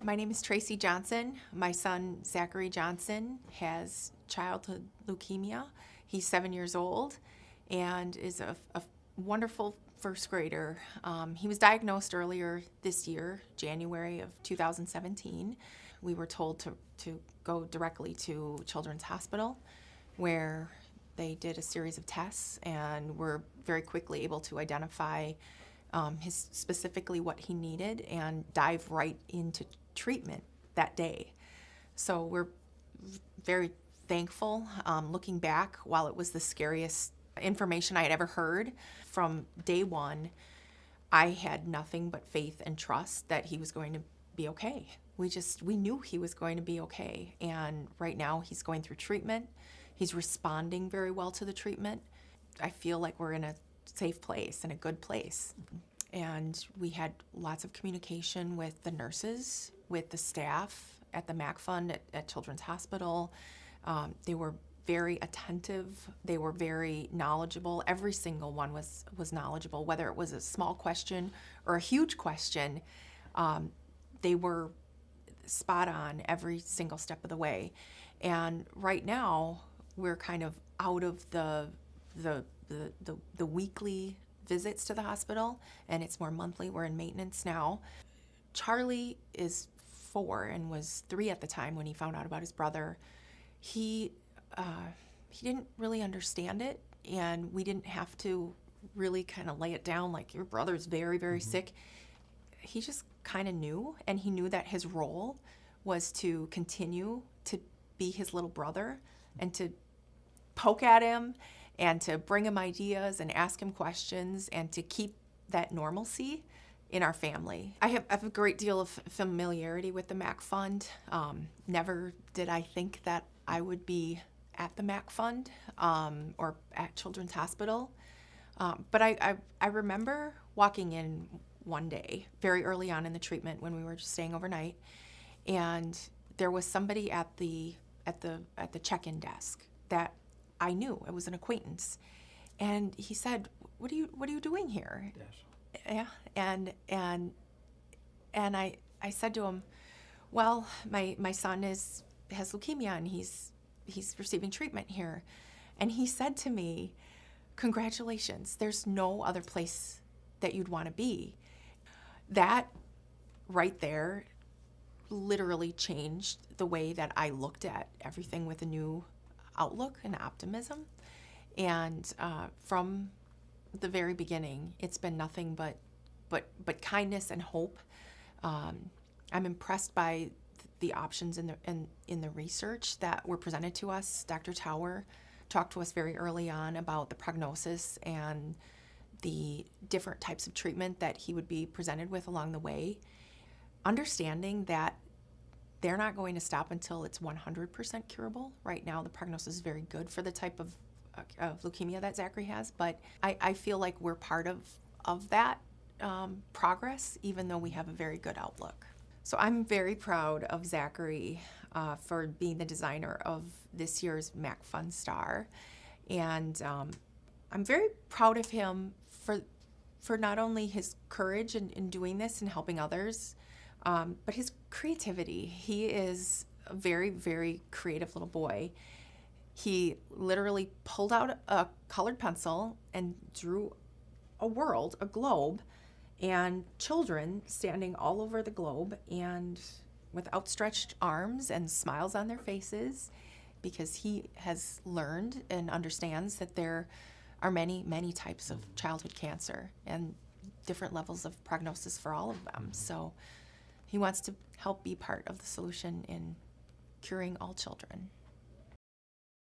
My name is Tracy Johnson. My son, Zachary Johnson, has childhood leukemia. He's 7 years old and is a wonderful first grader. He was diagnosed earlier this year, January of 2017. We were told to go directly to Children's Hospital, where they did a series of tests and were very quickly able to identify specifically what he needed and dive right into treatment that day. So we're very thankful. Looking back, while it was the scariest information I had ever heard, from day one, I had nothing but faith and trust that he was going to be okay. We knew he was going to be okay. And right now he's going through treatment. He's responding very well to the treatment. I feel like we're in a safe place and a good place. And we had lots of communication with the nurses, with the staff at the MAC Fund at Children's Hospital. They were very attentive. They were very knowledgeable. Every single one was knowledgeable, whether it was a small question or a huge question. They were spot on every single step of the way. And right now, we're kind of out of the weekly visits to the hospital, and it's more monthly. We're in maintenance now. Charlie is 4 and was 3 at the time when he found out about his brother. He didn't really understand it, and we didn't have to really kind of lay it down like your brother's very, very sick. He just kind of knew, and he knew that his role was to continue to be his little brother and to poke at him and to bring him ideas and ask him questions and to keep that normalcy in our family. I have a great deal of familiarity with the MAC Fund. Never did I think that I would be at the MAC Fund or at Children's Hospital. But I remember walking in one day, very early on in the treatment when we were just staying overnight, and there was somebody at the check-in desk that I knew. It was an acquaintance, and he said, "What are you doing here?" Yeah, and I said to him, "Well, my son has leukemia and he's receiving treatment here," and he said to me, "Congratulations! There's no other place that you'd want to be." That right there literally changed the way that I looked at everything with a new outlook and optimism. And from the very beginning, it's been nothing but kindness and hope. I'm impressed by the options in the research that were presented to us. Dr. Tower talked to us very early on about the prognosis and the different types of treatment that he would be presented with along the way. Understanding that they're not going to stop until it's 100% curable. Right now, the prognosis is very good for the type of leukemia that Zachary has, but I feel like we're part of that progress, even though we have a very good outlook. So I'm very proud of Zachary for being the designer of this year's MAC Fund Star, and I'm very proud of him for not only his courage in doing this and helping others, but his creativity. He is a very, very creative little boy. He literally pulled out a colored pencil and drew a world, a globe, and children standing all over the globe and with outstretched arms and smiles on their faces, because he has learned and understands that there are many, many types of childhood cancer and different levels of prognosis for all of them. So he wants to help be part of the solution in curing all children.